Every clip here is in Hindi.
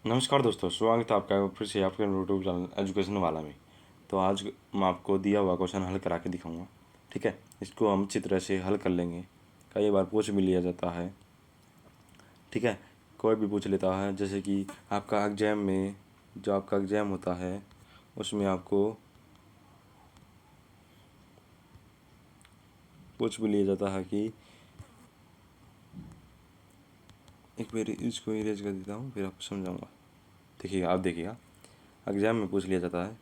नमस्कार दोस्तों, स्वागत है आपका फिर से आपके यूट्यूब चैनल एजुकेशन वाला में। तो आज मैं आपको दिया हुआ क्वेश्चन हल करा के दिखाऊंगा। ठीक है, इसको हम अच्छी तरह से हल कर लेंगे। कई बार पूछ भी लिया जाता है। ठीक है, कोई भी पूछ लेता है, जैसे कि आपका एग्जाम में, जो आपका एग्जाम होता है उसमें आपको पूछ भी लिया जाता है कि एक बार इसको इरेज कर देता हूँ, फिर आपको समझाऊँगा। देखिएगा, आप देखिएगा, एग्ज़ाम में पूछ लिया जाता है,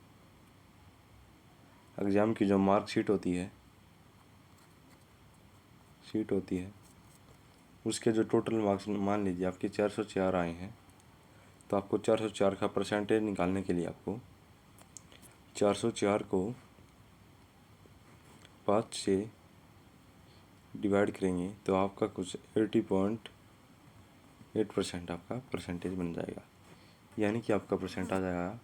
एग्ज़ाम की जो मार्कशीट होती है उसके जो टोटल मार्क्स, मान लीजिए आपके 404 आए हैं, तो आपको 404 का परसेंटेज निकालने के लिए आपको 404 को 5 से डिवाइड करेंगे तो आपका कुछ 80.8% आपका परसेंटेज बन जाएगा। यानी कि आपका परसेंट आ जाएगा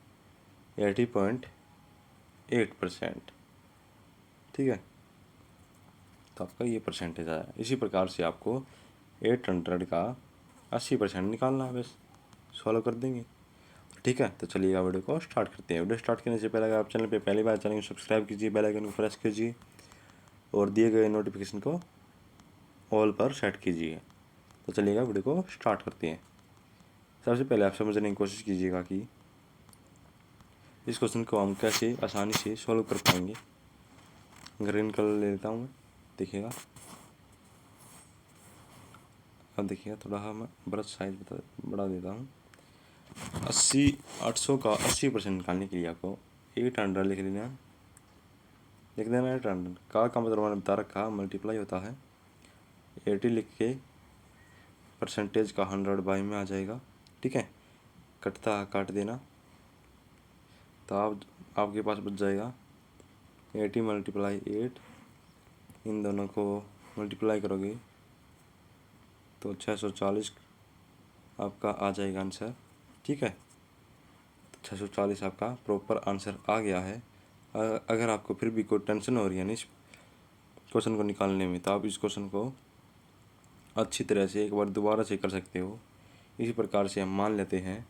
80.8%। ठीक है, तो आपका ये परसेंटेज आया। इसी प्रकार से आपको 800 का 80% निकालना है, बस सॉल्व कर देंगे। ठीक है, तो चलिएगा वीडियो को स्टार्ट करते हैं। वीडियो स्टार्ट करने से पहले अगर आप चैनल पे पहली बार, चैनल को सब्सक्राइब कीजिए, बेल आइकन को प्रेस कीजिए और दिए गए नोटिफिकेशन को ऑल पर सेट कीजिए। तो चलिएगा वीडियो को स्टार्ट करते हैं। सबसे पहले आप समझने की कोशिश कीजिएगा कि इस क्वेश्चन को हम कैसे आसानी से सॉल्व कर पाएंगे। ग्रीन कलर ले लेता हूँ मैं, देखिएगा। अब देखिएगा, थोड़ा मैं ब्रश साइज बढ़ा देता हूँ। 800 का 80% निकालने के लिए आपको 800 लिख लेना। लिख देना 800 का मतलब मैंने बता रखा, मल्टीप्लाई होता है 80 लिख के परसेंटेज का 100 बाई में आ जाएगा। ठीक है, कटता काट देना, तो आपके पास बच जाएगा 80 मल्टीप्लाई 8। इन दोनों को मल्टीप्लाई करोगे तो 640 आपका आ जाएगा आंसर। ठीक है, तो 640 आपका प्रॉपर आंसर आ गया है। अगर आपको फिर भी कोई टेंशन हो रही है ना इस क्वेश्चन को निकालने में, तो आप इस क्वेश्चन को अच्छी तरह से एक बार दोबारा से कर सकते हो। इसी प्रकार से हम मान लेते हैं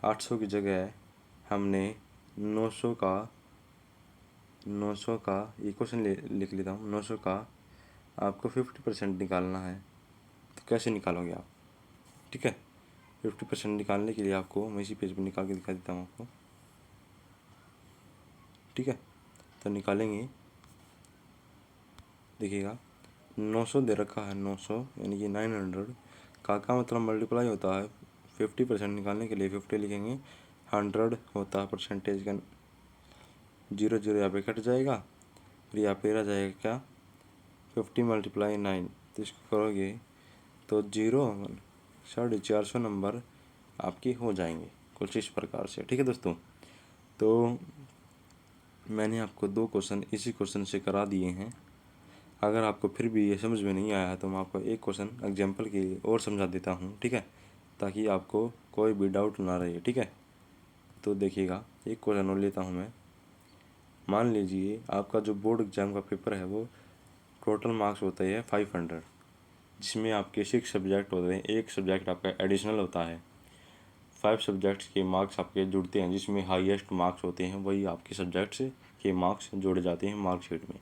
800 की जगह हमने 900 का ये क्वेश्चन लिख लेता हूँ। 900 का आपको 50% निकालना है, तो कैसे निकालोगे आप? ठीक है, 50% निकालने के लिए आपको मैं इसी पेज पर निकाल के दिखा देता हूँ आपको। ठीक है, तो निकालेंगे, देखिएगा 900 दे रखा है, 900 यानी कि 900 का मतलब मल्टीप्लाई होता है 50% निकालने के लिए 50 लिखेंगे, 100 होता है परसेंटेज का। 0 0 यहाँ पे कट जाएगा, फिर यहाँ पे रह जाएगा क्या, 50 मल्टीप्लाई 9। तो इसको करोगे तो 450 नंबर आपके हो जाएंगे कुछ इस प्रकार से। ठीक है दोस्तों, तो मैंने आपको 2 क्वेश्चन इसी क्वेश्चन से करा दिए हैं। अगर आपको फिर भी ये समझ में नहीं आया है तो मैं आपको एक क्वेश्चन एग्जाम्पल के लिए और समझा देता हूँ। ठीक है, ताकि आपको कोई भी डाउट ना रहे। ठीक है, तो देखिएगा, एक क्वेश्चन और लेता हूँ मैं। मान लीजिए आपका जो बोर्ड एग्ज़ाम का पेपर है वो टोटल मार्क्स होते हैं 500, जिसमें आपके 6 सब्जेक्ट होते हैं, एक सब्जेक्ट आपका एडिशनल होता है। 5 सब्जेक्ट्स के मार्क्स आपके जुड़ते हैं, जिसमें हाईएस्ट मार्क्स होते हैं वही आपके सब्जेक्ट्स के मार्क्स जोड़े जाते हैं मार्कशीट में।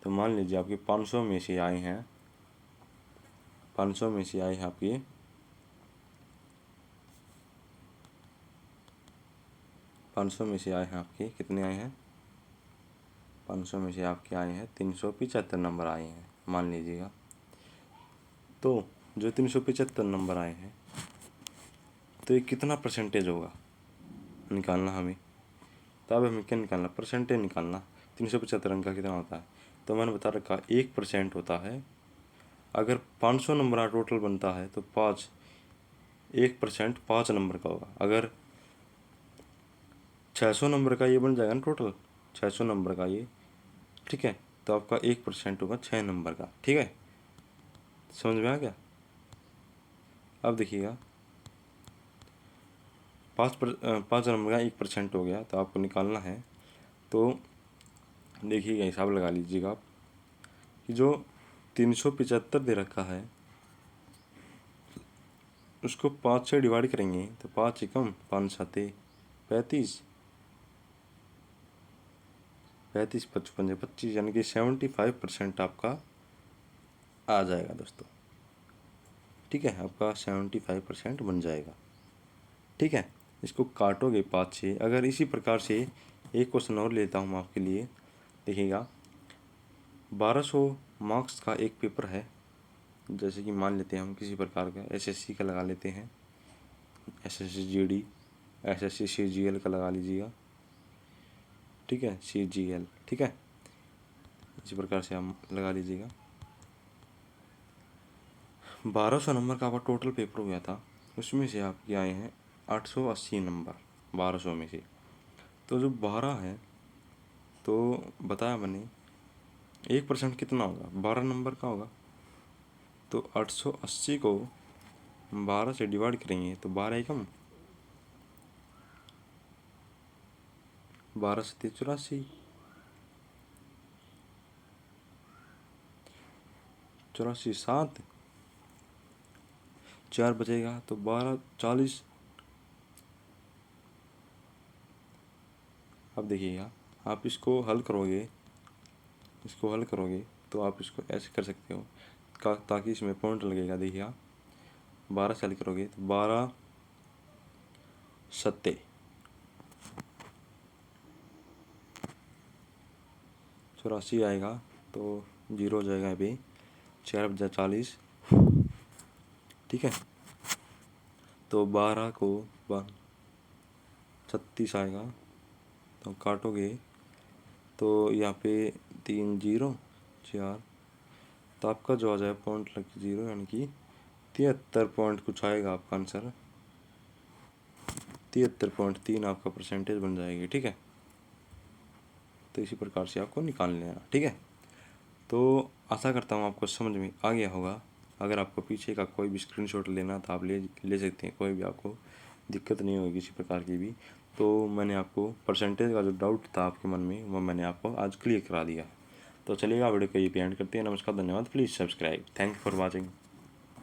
तो मान लीजिए आपके 500 में से आए हैं, 500 में से आए हैं आपके 500 में से आए हैं आपके कितने आए हैं, 500 में से आपके आए हैं 375 नंबर आए हैं, मान लीजिएगा। तो जो 375 नंबर आए हैं, तो ये कितना परसेंटेज होगा निकालना हमें। तो अब हमें क्या निकालना, परसेंटेज निकालना। 375 अंक का कितना होता है, तो मैंने बता रखा 1% होता है। अगर 500 नंबर का टोटल बनता है तो 1% 5 नंबर का होगा। अगर 600 नंबर का ये बन जाएगा ना टोटल, 600 नंबर का ये, ठीक है, तो आपका 1% होगा 6 नंबर का। ठीक है, समझ में आ गया। अब देखिएगा, 5 नंबर का 1% हो गया, तो आपको निकालना है। तो देखिएगा, हिसाब लगा लीजिएगा आप कि जो 375 दे रखा है, उसको 5 से डिवाइड करेंगे तो 5 एकम 5 साते 35, 35 55 25, यानी कि 75% आपका आ जाएगा दोस्तों। ठीक है, आपका 75% बन जाएगा। ठीक है, इसको काटोगे 5 से। अगर इसी प्रकार से एक क्वेश्चन और लेता हूँ आपके लिए, देखिएगा 1200 मार्क्स का एक पेपर है। जैसे कि मान लेते हैं हम किसी प्रकार का एसएससी का लगा लेते हैं, एसएससी जीडी, एसएससी सीजीएल का लगा लीजिएगा। ठीक है, सीजीएल। ठीक है, इसी प्रकार से हम लगा लीजिएगा। 1200 नंबर का आपका टोटल पेपर हो गया था, उसमें से आपके आए हैं 880 नंबर 1200 में से। तो जो 12 है, तो बताया मैंने 1% कितना होगा, 12 नंबर का होगा। तो 880 को 12 से डिवाइड करेंगे तो 12 एकम 12 से 84, 84 7, 4 बचेगा तो 12 40। अब देखिएगा, आप इसको हल करोगे, तो आप इसको ऐसे कर सकते हो ताकि इसमें पॉइंट लगेगा। देखिएगा 12 से हल करोगे तो 12 सत्ते 84 आएगा, तो 0 हो जाएगा यहाँ पे, 4 बजा 40। ठीक है, तो 12 को 36 आएगा, तो काटोगे तो यहाँ पे 3 0 4, तो आपका जो आ जाए पॉइंट लग 0, यानी कि 73 पॉइंट कुछ आएगा आपका आंसर। 73.3 आपका परसेंटेज बन जाएगी। ठीक है, तो इसी प्रकार से आपको निकाल लेना। ठीक है, तो आशा करता हूँ आपको समझ में आ गया होगा। अगर आपको पीछे का कोई भी स्क्रीनशॉट लेना तो आप ले सकते हैं, कोई भी आपको दिक्कत नहीं होगी किसी प्रकार की भी। तो मैंने आपको परसेंटेज का जो डाउट था आपके मन में, वो मैंने आपको आज क्लियर करा दिया। तो चलिएगा, वीडियो को ये एंड करते हैं। नमस्कार, धन्यवाद, please subscribe. Thank you for watching.